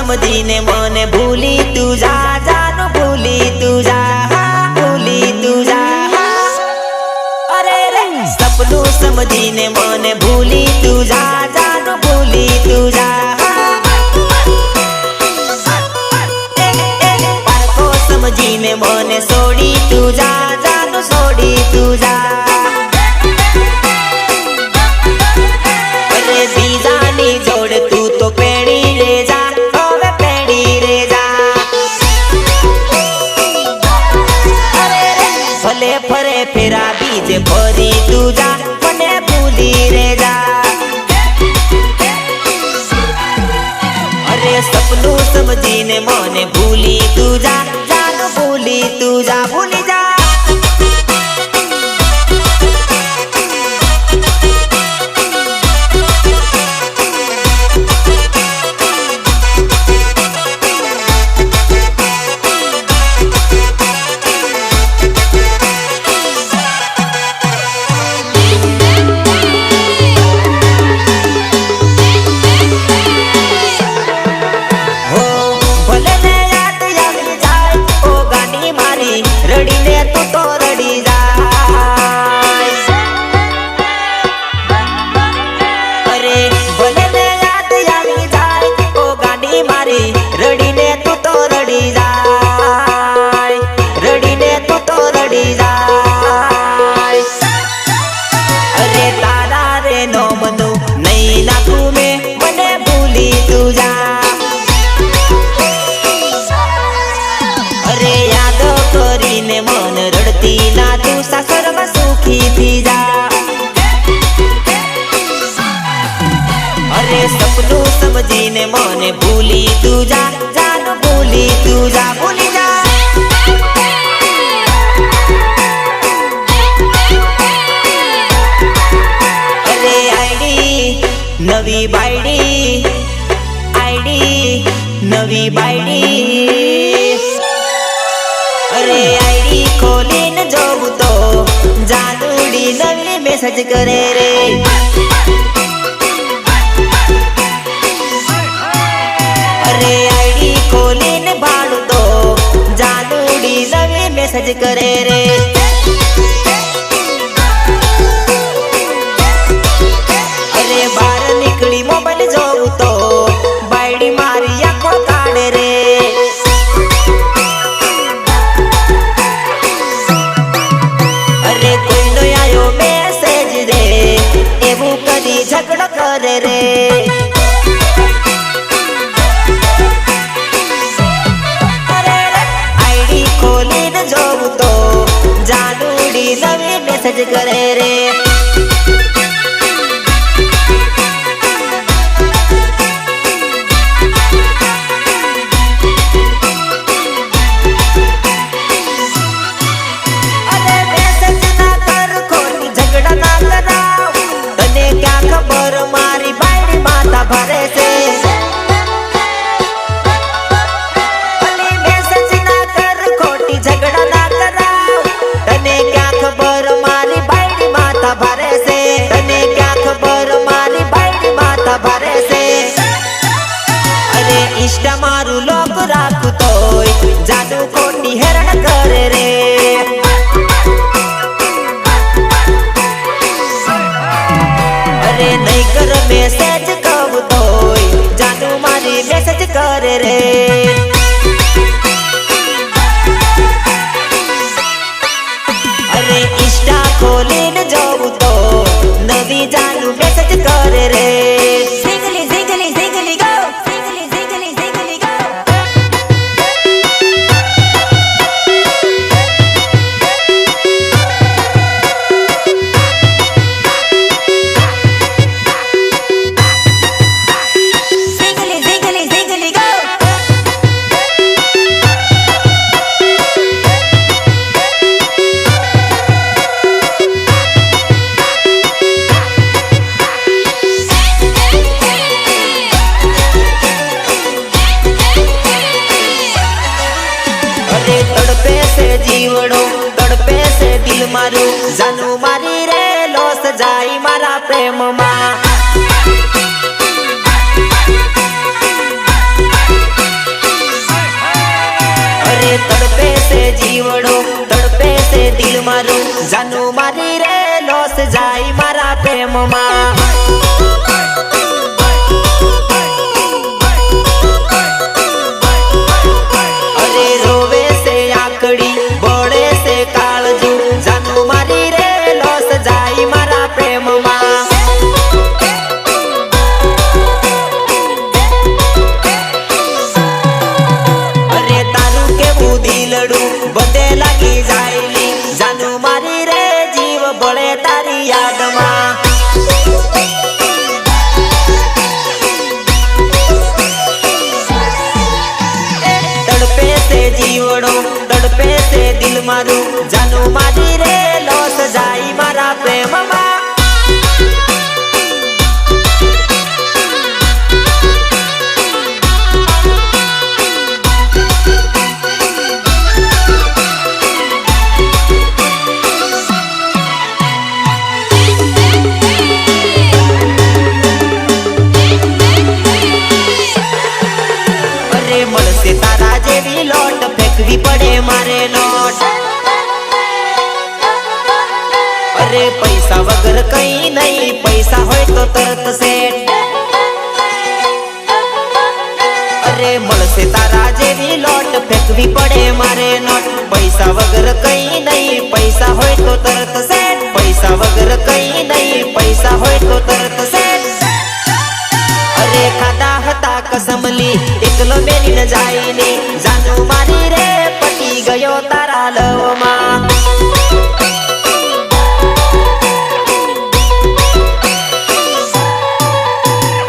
समझीने मने भूली तू जा जानू भूली तू जा भूली तू जा। अरे रे सपनों समझीने मने भूली तू जा जानू भूली तू जा। पारको समझीने मने सोड़ी तू जा जानू सोड़ी तू जा। अरे बीजानी जोड़ तू तो पेड़ी ले जा होवे पेड़ी ले जा। अरे रे भले फरे फेरा बीजे भरी तू जा मने भूली रे जा। अरे सपनों समझीने मने भूली तू जा जानू भूली तू जा भूली जा। मन रड़ती ना तू सासर में सुखी थी जा। अरे सपनों समझीने मने भूली तू जा जानू भूली तू जा भूली जा। अरे आईडी नवी बाईडी आईडी नवी बाईडी। अरे आईडी खोलीने जोऊ तो जानूडी नवी मैसेज करे रे। अरे आईडी खोलीने भाड़ू तो जानूडी नवी मैसेज करे रे। अरे बाहर निकली मोबाइल जोऊ तो बाईडी मारी आंखों काढ़े रे। झगड़ा करे रे। अरे आईडी खोलीने जोऊ तो जानूडी नवी मैसेज करे रे। भरे से अली मैसेज ना कर खोटी झगड़ा ना कराओ। तने क्या खबर मारी बाईडी माता भरे से तने क्या खबर मारी बाईडी माता भरे से। अरे इष्टा मारू लोग राखू तो जादू खोटी हेरण करे रे। अरे नहीं कर मैसेज जानू मारी मैसेज करे रे। अरे इंस्टा खोलीने जाऊ तो नवी जानू मैसेज करे रे। सिंगली सिंगली सिंगली गो सिंगली सिंगली सिंगली गो। तड़पे से जीवड़ो तड़पे से दिल मारू जानू मारी रे लोस जाई मारा प्रेम मा। જીવડો તડપે છે દિલ મારું જાનું મારી રે લોસ જાય મારા પ્રેમમાં અરે રોવે છે આકડી બળે છે કાળજુ જાનું મારી રે લોસ જાય મારા પ્રેમમાં અરે તારું કેવું દિલડું બધે લાગી જાયલી જાનું મારી રે જીવ બળે તારી યાદમાં તડપે છે જીવડો તડપે છે દિલ મારું જાનું મારી રે લોસ જાય મારા પ્રેમમાં મળશે તારા જેવી લોટ ફેંકવી પડે મારે નોટ અરે પૈસા વગર કઈ નહીં પૈસા હોય તો તરત સેટ અરે મળશે તારા જેવી લોટ ફેંકવી પડે મારે નોટ પૈસા વગર કઈ નહીં પૈસા હોય તો તરત સેટ પૈસા વગર કઈ નહીં પૈસા હોય તો તરત સેટ અરે ખાધા હતા કસમલી એકલો મેલી ન જાય ને જાનું મારી રે પટી ગયો તારા લવમાં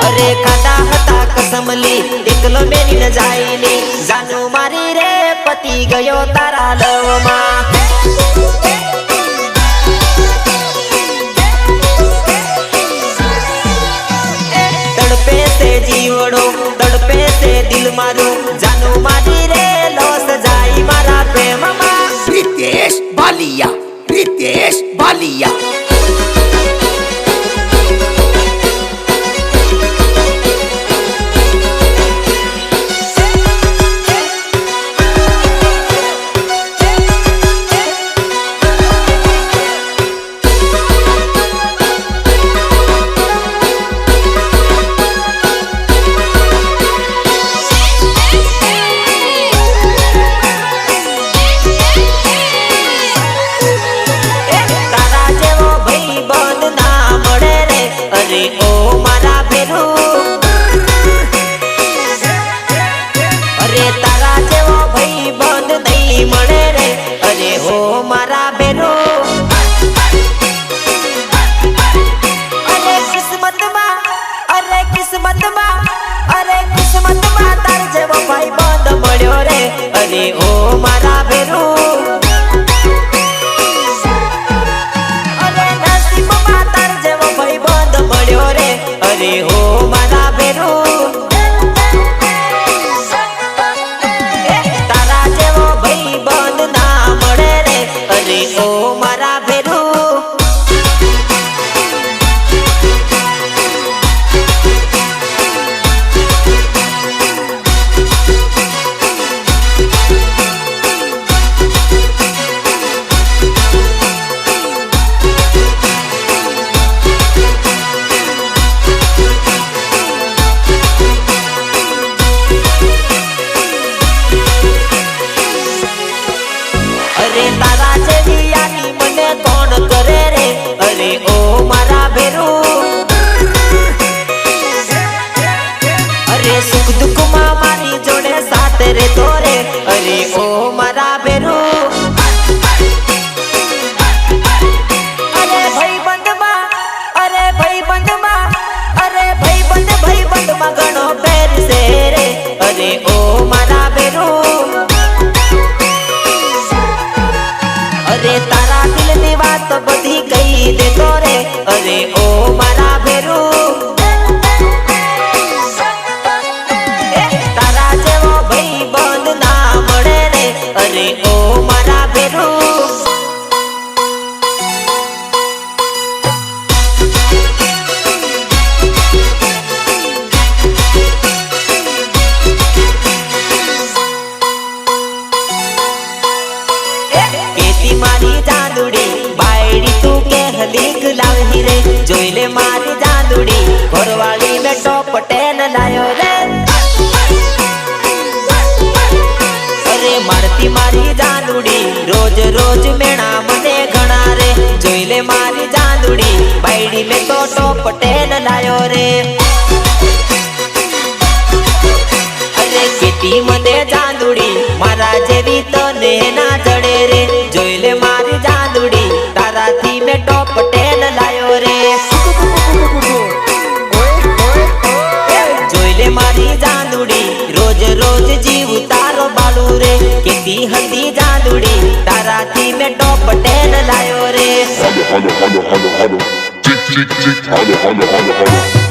અરે ખાધા હતા કસમલી એકલો મેલી ન જાય ને જાનું મારી રે પટી ગયો તારા લવમાં જીવડો તડપે છે દિલ મારું જાનું મારી રે લોસ જાય મારા પ્રેમમાં પ્રિતેશ બાલિયા અરે ઓ મારા ભેરું અરે તારા જેવો ભાઈ બંધ નહીં મળે રે અરે ઓ મારા ભેરું અરે કિસ્મતમાં તાર જેવો ભાઈ બંધ મળ્યો રે અરે ઓ મારા ભેરું અરે હો મારા ભેરું તારા જેવો ભાઈ બંધ ના મળે રે અરે ઓ મારા ભેરું અરે તારા જેવી યાદી મને કોણ કરે રે અરે ઓ મારા ભેરું અરે સુખ દુઃખમાં મારી જોડે સાથે રે તો રે અરે ઓ મારા ભેરું અરે ભાઈબંધમાં ઘણો ફેર છે રે અરે ઓ મારા ભેરું અરે તારા દિલની વાત બધી કહી દેતો રે અરે ઓ મારા ભેરું તારા જેવો ભાઈ બંધ ના મળે રે અરે ઓ મારા ભેરું रोज मेणा मने घणा रे जोई ले मारी जांदुड़ी बायडी में तो टॉप 10 लायो रे अरे केटी मने जांदुड़ी मारा जेवी तने ना जड़े रे जोई ले मारी जांदुड़ी तारा थी में टॉप 10 लायो रे जोई ले मारी जांदुड़ी रोज रोज जीव तारो बालू रे केती हंदी जांदुड़ी तारा थी में टॉप 10 लायो रे Hello. Tick, hello.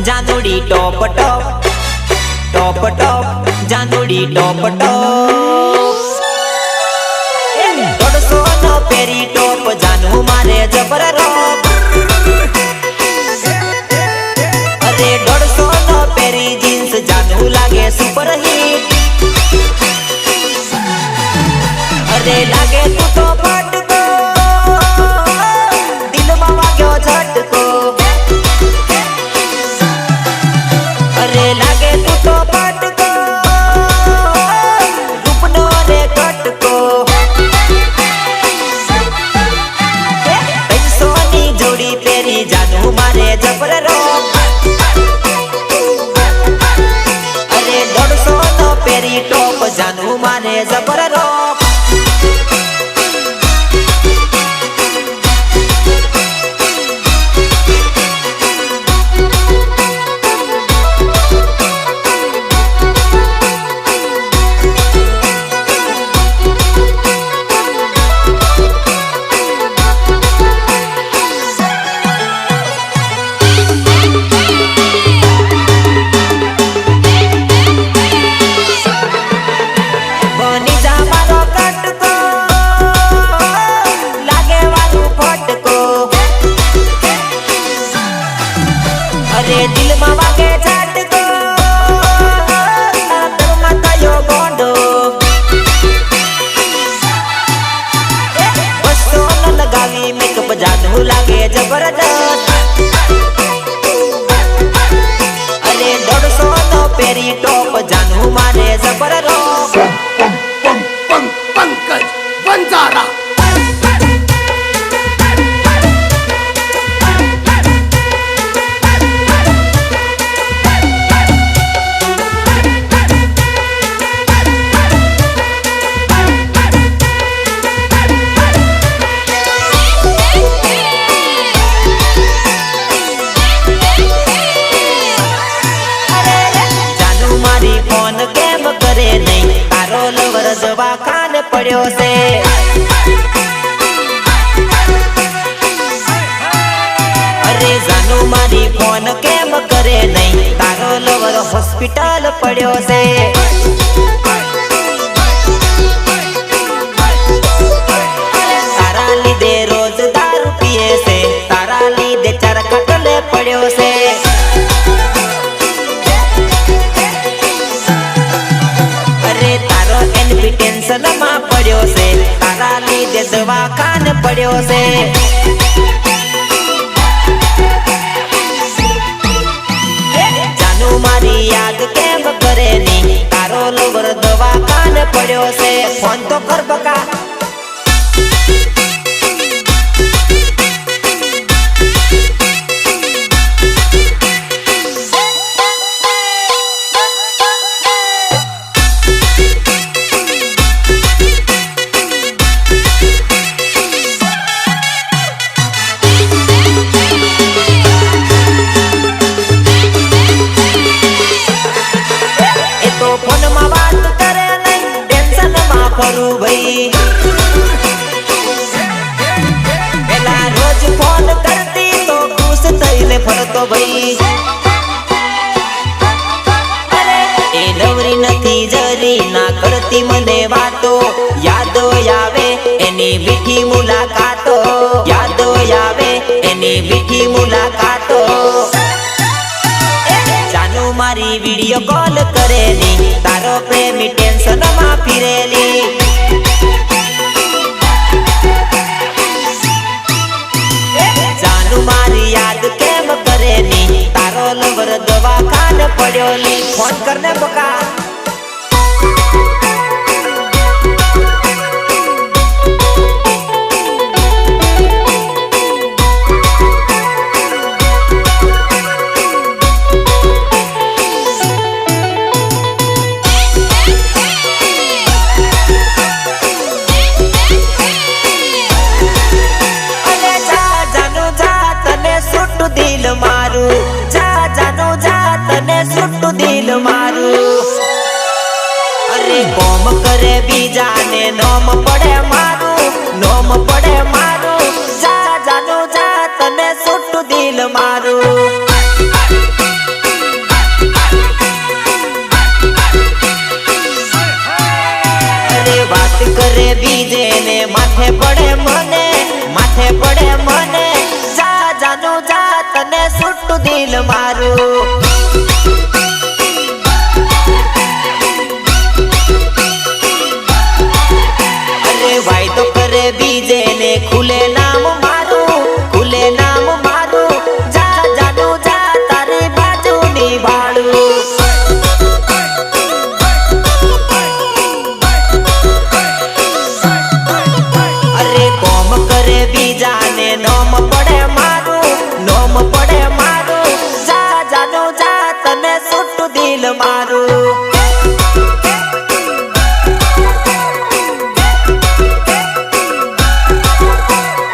जांदुड़ी टॉप जांदुड़ी टॉप दोड़सो नो पेरी टॉप जानू मारे जबर रोप अरे दोड़सो नो पेरी जींस जानू लागे सुपर हिट अरे लागे तू तो फटको दिल में वाग्यो झटको अरे लागे तू तो फटको रूपनो रे कटको सोनी जोड़ी पेरी जानू मारे जबर रोप अरे 150 नो पेरी टॉप जानू मारे जबर रोप अरे दिल में वागे झटको दिल में कयो गोंडो बसो न लगावी मेकअप जानू लागे जबरदस्त अरे 150 नो पेरी टॉप जानू मारे जबरदस्त पंकज बंजारा फोन केम करे नहीं तारो लवर दवाखान पड़ो से अरे जानू मारी फोन केम करे नहीं तारो लवर हॉस्पिटल पड़ो से तारा लीधे रोज दारू पिए से तारा लीधे चरकटले पड़ो से टेंशन में पड़ो से तारा लीधे दवाखान पड़ो से जानू मारी याद केम करे नी तारो लोवर दवाखान पड़ो से फोन तो कर बका फोन में बात करे नहीं टेंशन में पड़ू भाई મીઠી મુલાકાતો યાદો આવે એની મીઠી મુલાકાતો જાનુ મારી વિડિયો કોલ કરેલી તારો પ્રેમી ટેન્શન માં ફિરેલી જાનુ મારી યાદ કેમ કરેલી તારો લવર દવાખાને પડ્યોલી ફોન કરને બકા દિલ મારું જા જાનો જા તને સુટ્ટુ દિલ મારું અરે કોમ કરે બીજાને નોમ પડે મારું જા જાનો જા તને સુટ્ટુ દિલ મારું અરે વાત કરે બીજે ને માથે પડે મને જા જાનો જા તને સુટ્ટુ દિલ મારું અરે વાયદો કરે બીજે ને ખુલે નામ મારું જા જાનો જા તારી બાજુ નિભાડું અરે કોમ કરે બીજાને નોમ પડે મારું જા જાનો જા તને સુટ્ટુ દિલ મારું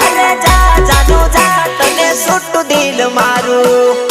અરે જા જાનો જા તને સુટ્ટુ દિલ મારું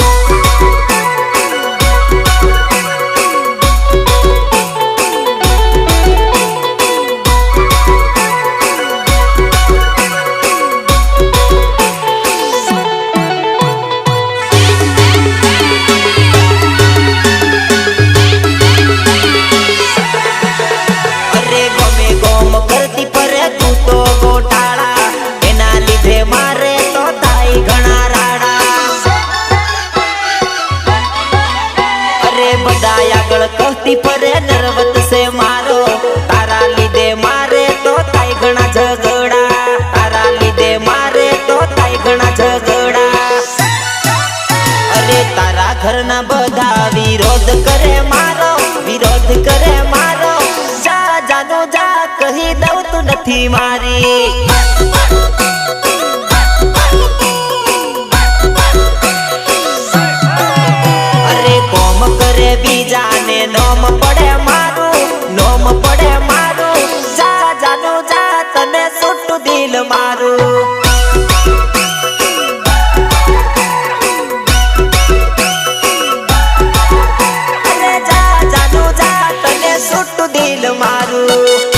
कहती परे नर्वत से मारो तारा लीधे मारे तो थाई घणा झगड़ा अरे तारा घरना बधा विरोध करे मारो जा जानो जा कही दऊ तू नथी मारी अरे कोम करे बीजाने नोम પડે મારું જા જાનો જા તને સુટ્ટુ દિલ મારું અરે જા જાનો જા તને સુટ્ટુ દિલ મારું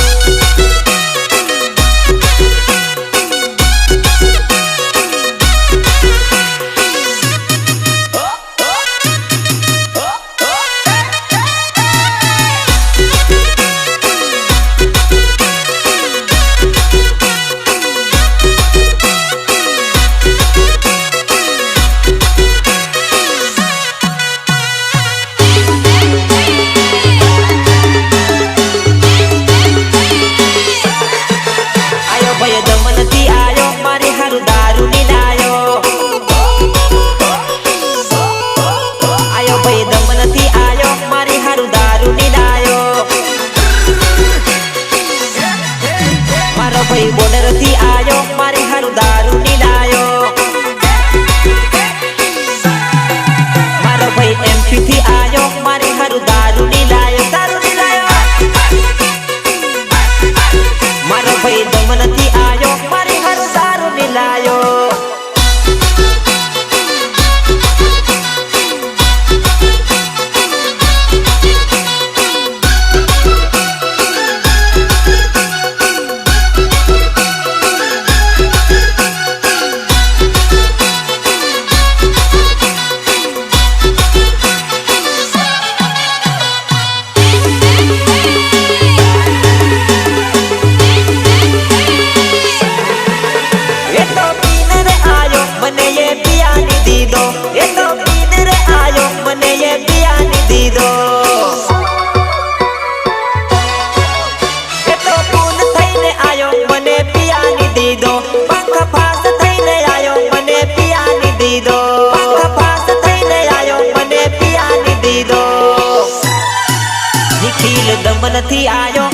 નથી આયો